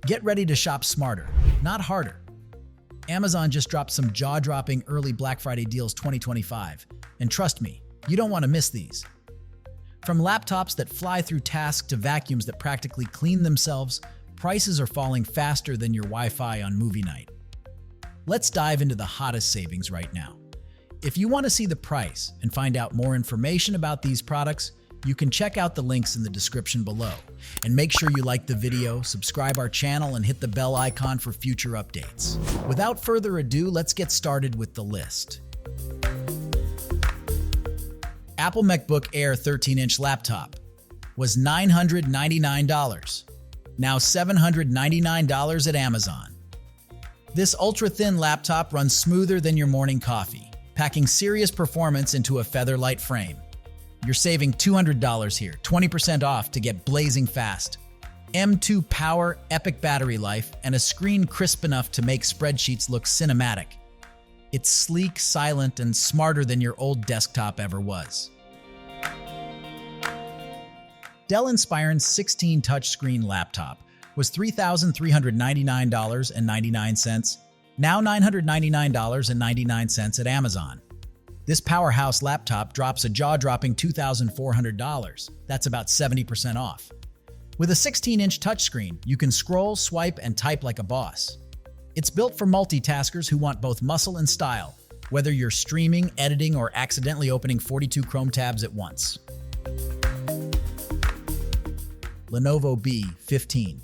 Get ready to shop smarter, not harder. Amazon just dropped some jaw-dropping early Black Friday deals 2025, and trust me, you don't want to miss these. From laptops that fly through tasks to vacuums that practically clean themselves, prices are falling faster than your Wi-Fi on movie night. Let's dive into the hottest savings right now. If you want to see the price and find out more information about these products, you can check out the links in the description below. And make sure you like the video, subscribe our channel, and hit the bell icon for future updates. Without further ado, let's get started with the list. Apple MacBook Air 13-inch laptop was $999, now $799 at Amazon. This ultra-thin laptop runs smoother than your morning coffee, packing serious performance into a feather-light frame. You're saving $200 here, 20% off to get blazing fast. M2 power, epic battery life, and a screen crisp enough to make spreadsheets look cinematic. It's sleek, silent, and smarter than your old desktop ever was. Dell Inspiron 16 touchscreen laptop was $3,399.99, now $999.99 at Amazon. This powerhouse laptop drops a jaw-dropping $2,400. That's about 70% off. With a 16-inch touchscreen, you can scroll, swipe, and type like a boss. It's built for multitaskers who want both muscle and style, whether you're streaming, editing, or accidentally opening 42 Chrome tabs at once. Lenovo V15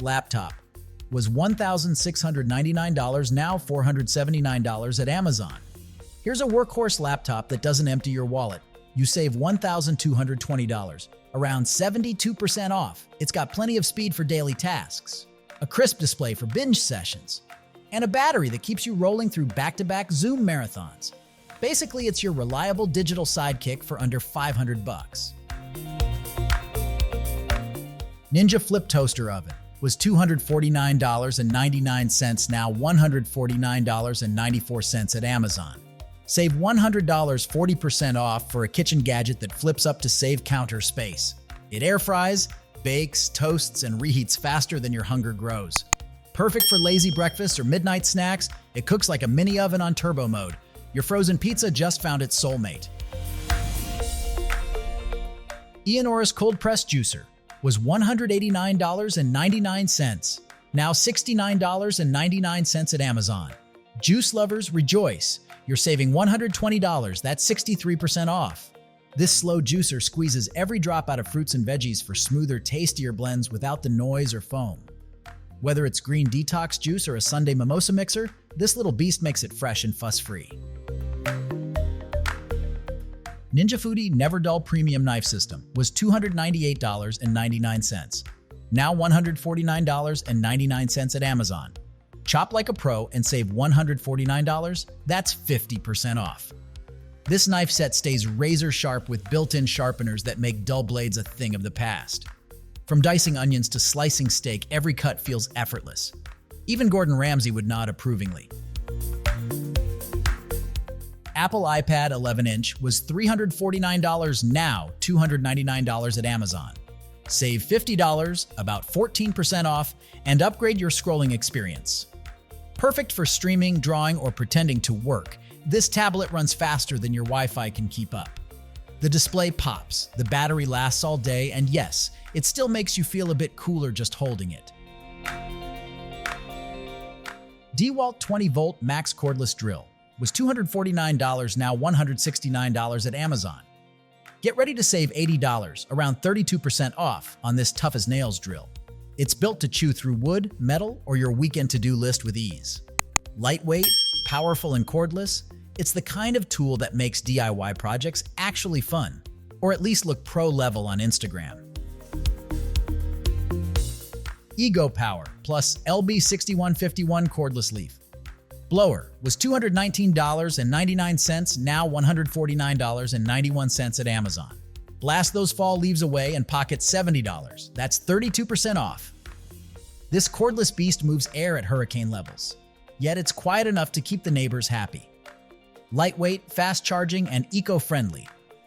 Laptop was $1,699, now $479 at Amazon. Here's a workhorse laptop that doesn't empty your wallet. You save $1,220, around 72% off. It's got plenty of speed for daily tasks, a crisp display for binge sessions, and a battery that keeps you rolling through back-to-back Zoom marathons. Basically, it's your reliable digital sidekick for under $500. Ninja Flip Toaster Oven was $249.99, now $149.94 at Amazon. Save $100, 40% off for a kitchen gadget that flips up to save counter space. It air fries, bakes, toasts, and reheats faster than your hunger grows. Perfect for lazy breakfast or midnight snacks, it cooks like a mini oven on turbo mode. Your frozen pizza just found its soulmate. EanOruus Cold Press Juicer was $189.99, now $69.99 at Amazon. Juice lovers, rejoice! You're saving $120, that's 63% off. This slow juicer squeezes every drop out of fruits and veggies for smoother, tastier blends without the noise or foam. Whether it's green detox juice or a Sunday mimosa mixer, this little beast makes it fresh and fuss-free. Ninja Foodi NeverDull Premium Knife System was $298.99, now $149.99 at Amazon. Chop like a pro and save $149, that's 50% off. This knife set stays razor sharp with built-in sharpeners that make dull blades a thing of the past. From dicing onions to slicing steak, every cut feels effortless. Even Gordon Ramsay would nod approvingly. Apple iPad 11-inch was $349, now $299 at Amazon. Save $50, about 14% off, and upgrade your scrolling experience. Perfect for streaming, drawing, or pretending to work, this tablet runs faster than your Wi-Fi can keep up. The display pops, the battery lasts all day, and yes, it still makes you feel a bit cooler just holding it. DEWALT 20-volt max cordless drill was $249, now $169 at Amazon. Get ready to save $80, around 32% off, on this tough-as-nails drill. It's built to chew through wood, metal, or your weekend to-do list with ease. Lightweight, powerful, and cordless, it's the kind of tool that makes DIY projects actually fun, or at least look pro-level on Instagram. Ego Power plus LB6151 cordless leaf blower was $219.99, now $149.91 at Amazon. Blast those fall leaves away and pocket $70. That's 32% off. This cordless beast moves air at hurricane levels, yet it's quiet enough to keep the neighbors happy. Lightweight, fast charging, and eco-friendly,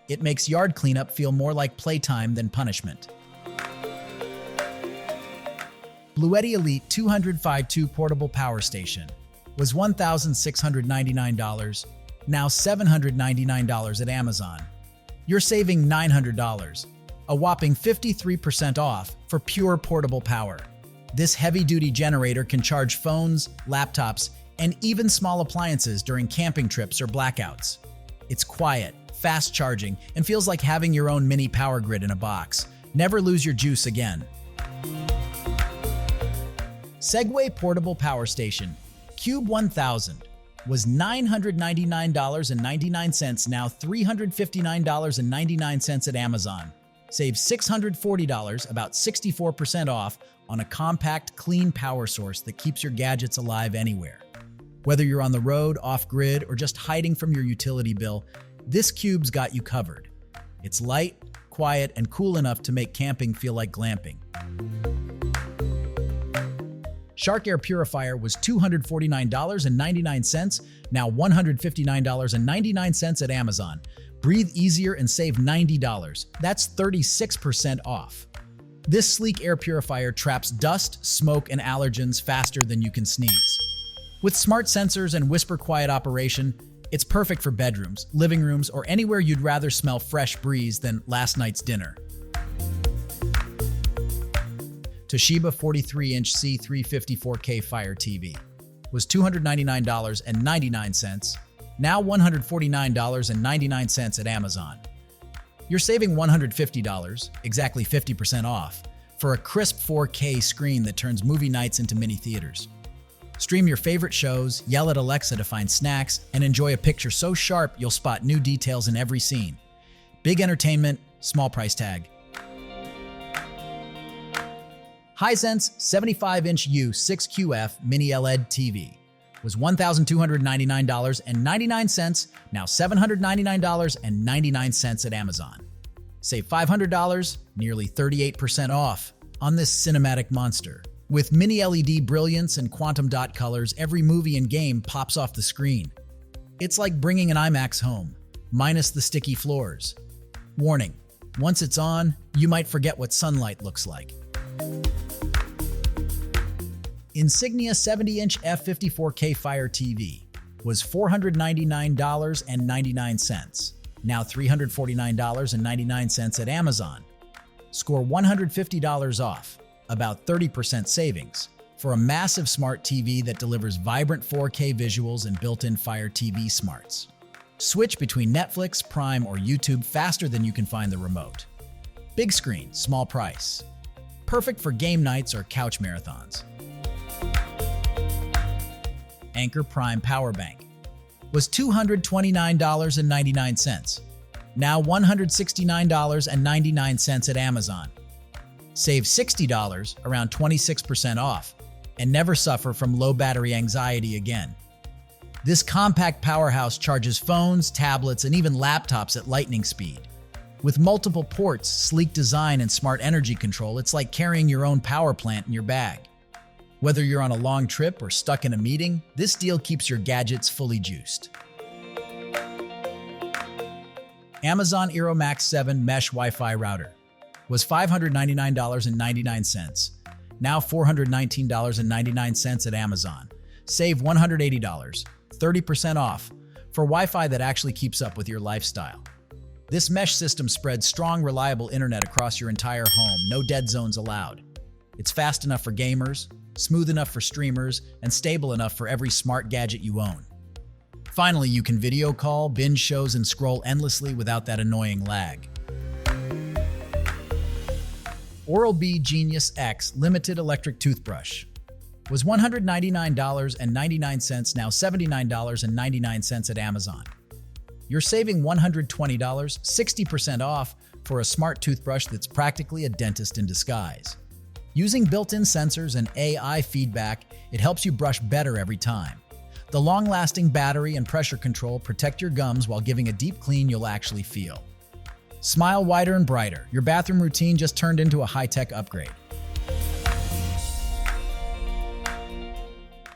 it makes yard cleanup feel more like playtime than punishment. BLUETTI Elite 205-2 Portable Power Station was $1,699, now $799 at Amazon. You're saving $900, a whopping 53% off for pure portable power. This heavy-duty generator can charge phones, laptops, and even small appliances during camping trips or blackouts. It's quiet, fast charging, and feels like having your own mini power grid in a box. Never lose your juice again. Segway Portable Power Station Cube 1000 was $999.99, now $359.99 at Amazon. Save $640, about 64% off, on a compact, clean power source that keeps your gadgets alive anywhere. Whether you're on the road, off-grid, or just hiding from your utility bill, this cube's got you covered. It's light, quiet, and cool enough to make camping feel like glamping. Shark Air Purifier was $249.99, now $159.99 at Amazon. Breathe easier and save $90. That's 36% off. This sleek air purifier traps dust, smoke, and allergens faster than you can sneeze. With smart sensors and whisper-quiet operation, it's perfect for bedrooms, living rooms, or anywhere you'd rather smell fresh breeze than last night's dinner. Toshiba 43-inch C354K Fire TV was $299.99, now $149.99 at Amazon. You're saving $150, exactly 50% off, for a crisp 4K screen that turns movie nights into mini theaters. Stream your favorite shows, yell at Alexa to find snacks, and enjoy a picture so sharp you'll spot new details in every scene. Big entertainment, small price tag. Hisense 75-inch U6QF Mini LED TV was $1,299.99, now $799.99 at Amazon. Save $500, nearly 38% off, on this cinematic monster. With mini LED brilliance and quantum dot colors, every movie and game pops off the screen. It's like bringing an IMAX home, minus the sticky floors. Warning, once it's on, you might forget what sunlight looks like. Insignia 70-inch F54K Fire TV was $499.99, now $349.99 at Amazon. Score $150 off, about 30% savings, for a massive smart TV that delivers vibrant 4K visuals and built-in Fire TV smarts. Switch between Netflix, Prime, or YouTube faster than you can find the remote. Big screen, small price. Perfect for game nights or couch marathons. Anker Prime Power Bank was $229.99, now $169.99 at Amazon. Save $60, around 26% off, and never suffer from low battery anxiety again. This compact powerhouse charges phones, tablets, and even laptops at lightning speed. With multiple ports, sleek design, and smart energy control, it's like carrying your own power plant in your bag. Whether you're on a long trip or stuck in a meeting, this deal keeps your gadgets fully juiced. Amazon Eero Max 7 Mesh Wi-Fi Router was $599.99, now $419.99 at Amazon. Save $180, 30% off, for Wi-Fi that actually keeps up with your lifestyle. This mesh system spreads strong, reliable internet across your entire home, no dead zones allowed. It's fast enough for gamers, smooth enough for streamers, and stable enough for every smart gadget you own. Finally, you can video call, binge shows, and scroll endlessly without that annoying lag. Oral-B Genius X Limited Electric Toothbrush was $199.99, now $79.99 at Amazon. You're saving $120, 60% off, for a smart toothbrush that's practically a dentist in disguise. Using built-in sensors and AI feedback, it helps you brush better every time. The long-lasting battery and pressure control protect your gums while giving a deep clean you'll actually feel. Smile wider and brighter. Your bathroom routine just turned into a high-tech upgrade.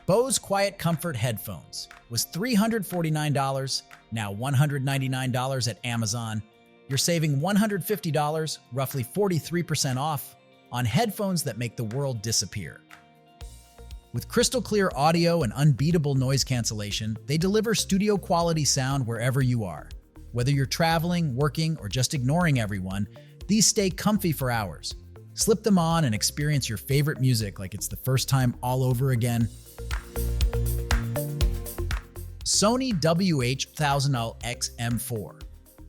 Bose Quiet Comfort Headphones was $349, now $199 at Amazon. You're saving $150, roughly 43% off, on headphones that make the world disappear. With crystal clear audio and unbeatable noise cancellation, they deliver studio quality sound wherever you are. Whether you're traveling, working, or just ignoring everyone, these stay comfy for hours. Slip them on and experience your favorite music like it's the first time all over again. Sony WH-1000L XM4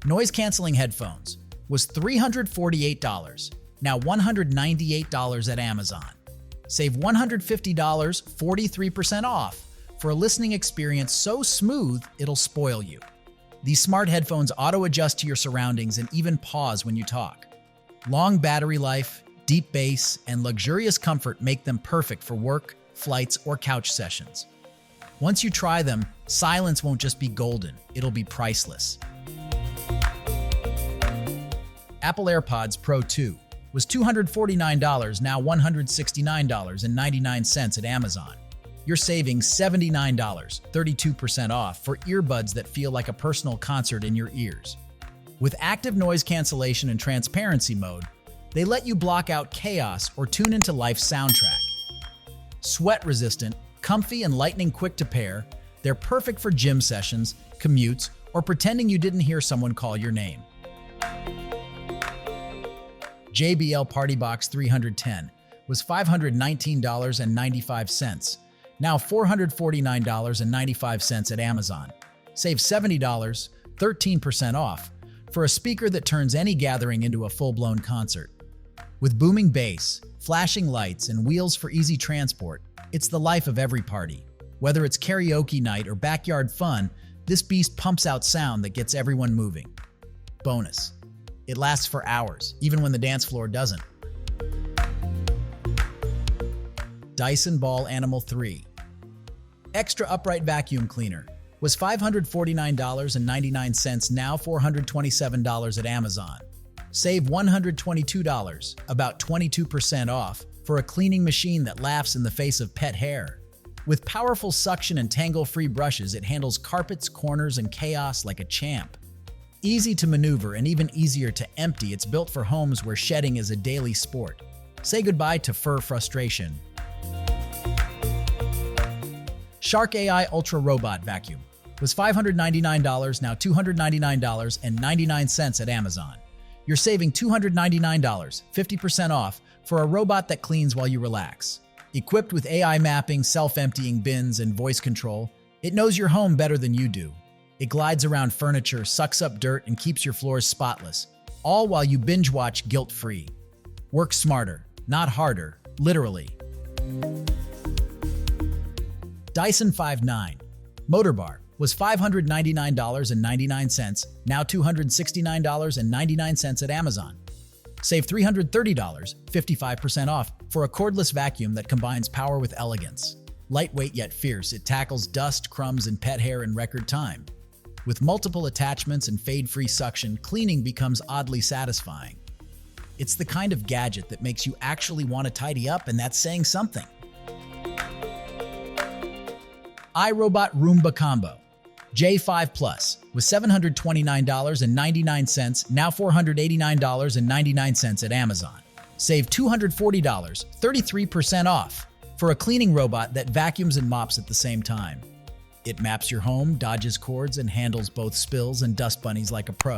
noise-canceling headphones was $348, now $198 at Amazon. Save $150, 43% off, for a listening experience so smooth it'll spoil you. These smart headphones auto-adjust to your surroundings and even pause when you talk. Long battery life, deep bass, and luxurious comfort make them perfect for work, flights, or couch sessions. Once you try them, silence won't just be golden, it'll be priceless. Apple AirPods Pro 2 was $249, now $169.99 at Amazon. You're saving $79, 32% off, for earbuds that feel like a personal concert in your ears. With active noise cancellation and transparency mode, they let you block out chaos or tune into life's soundtrack. Sweat-resistant, comfy, and lightning quick to pair, they're perfect for gym sessions, commutes, or pretending you didn't hear someone call your name. JBL PartyBox 310 was $519.95, now $449.95 at Amazon. Save $70, 13% off, for a speaker that turns any gathering into a full-blown concert. With booming bass, flashing lights, and wheels for easy transport, it's the life of every party. Whether it's karaoke night or backyard fun, this beast pumps out sound that gets everyone moving. Bonus: it lasts for hours, even when the dance floor doesn't. Dyson Ball Animal 3 Extra Upright Vacuum Cleaner was $549.99, now $427 at Amazon. Save $122, about 22% off, for a cleaning machine that laughs in the face of pet hair. With powerful suction and tangle-free brushes, it handles carpets, corners, and chaos like a champ. Easy to maneuver and even easier to empty, it's built for homes where shedding is a daily sport. Say goodbye to fur frustration. Shark AI Ultra Robot Vacuum was $599, now $299.99 at Amazon. You're saving $299, 50% off, for a robot that cleans while you relax. Equipped with AI mapping, self-emptying bins, and voice control, it knows your home better than you do. It glides around furniture, sucks up dirt, and keeps your floors spotless, all while you binge-watch guilt-free. Work smarter, not harder, literally. Dyson 5.9 Motor Bar was $599.99, now $269.99 at Amazon. Save $330, 55% off, for a cordless vacuum that combines power with elegance. Lightweight yet fierce, it tackles dust, crumbs, and pet hair in record time. With multiple attachments and fade-free suction, cleaning becomes oddly satisfying. It's the kind of gadget that makes you actually want to tidy up, and that's saying something. iRobot Roomba Combo J5 Plus was $729.99, now $489.99 at Amazon. Save $240, 33% off, for a cleaning robot that vacuums and mops at the same time. It maps your home, dodges cords, and handles both spills and dust bunnies like a pro.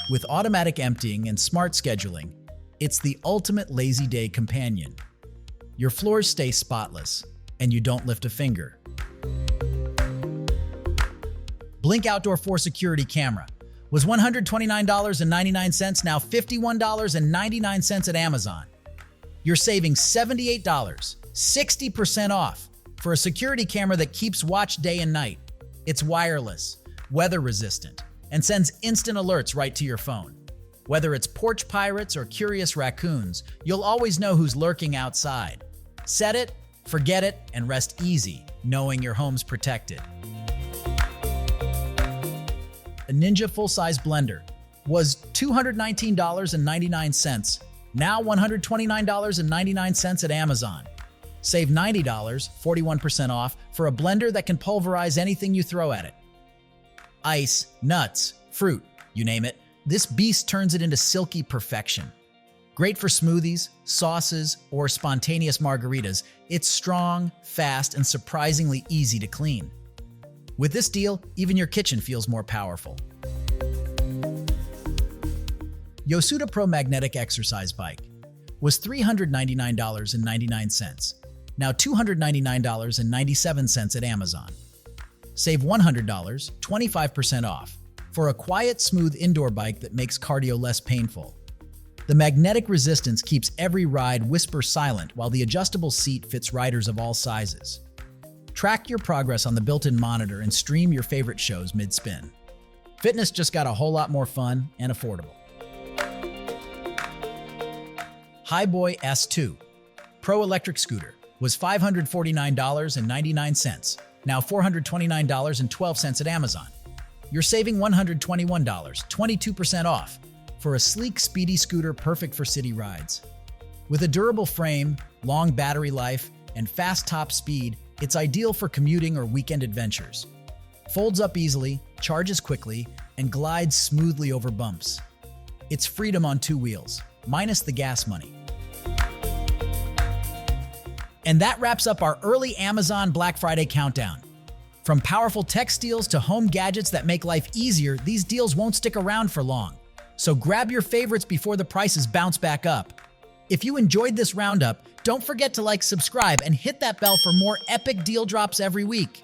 With automatic emptying and smart scheduling, it's the ultimate lazy day companion. Your floors stay spotless, and you don't lift a finger. Blink Outdoor 4 Security Camera was $129.99, now $51.99 at Amazon. You're saving $78, 60% off, for a security camera that keeps watch day and night. It's wireless, weather-resistant, and sends instant alerts right to your phone. Whether it's porch pirates or curious raccoons, you'll always know who's lurking outside. Set it, forget it, and rest easy, knowing your home's protected. A Ninja full-size blender was $219.99, now $129.99 at Amazon. Save $90, 41% off, for a blender that can pulverize anything you throw at it. Ice, nuts, fruit, you name it, this beast turns it into silky perfection. Great for smoothies, sauces, or spontaneous margaritas, it's strong, fast, and surprisingly easy to clean. With this deal, even your kitchen feels more powerful. Yosuda Pro Magnetic Exercise Bike was $399.99, now $299.97 at Amazon. Save $100, 25% off, for a quiet, smooth indoor bike that makes cardio less painful. The magnetic resistance keeps every ride whisper silent, while the adjustable seat fits riders of all sizes. Track your progress on the built-in monitor and stream your favorite shows mid-spin. Fitness just got a whole lot more fun and affordable. Hiboy S2 Pro Electric Scooter was $549.99, now $429.12 at Amazon. You're saving $121, 22% off, for a sleek, speedy scooter perfect for city rides. With a durable frame, long battery life, and fast top speed, it's ideal for commuting or weekend adventures. Folds up easily, charges quickly, and glides smoothly over bumps. It's freedom on two wheels, minus the gas money. And that wraps up our early Amazon Black Friday countdown. From powerful tech steals to home gadgets that make life easier, these deals won't stick around for long. So grab your favorites before the prices bounce back up. If you enjoyed this roundup, don't forget to subscribe, and hit that bell for more epic deal drops every week.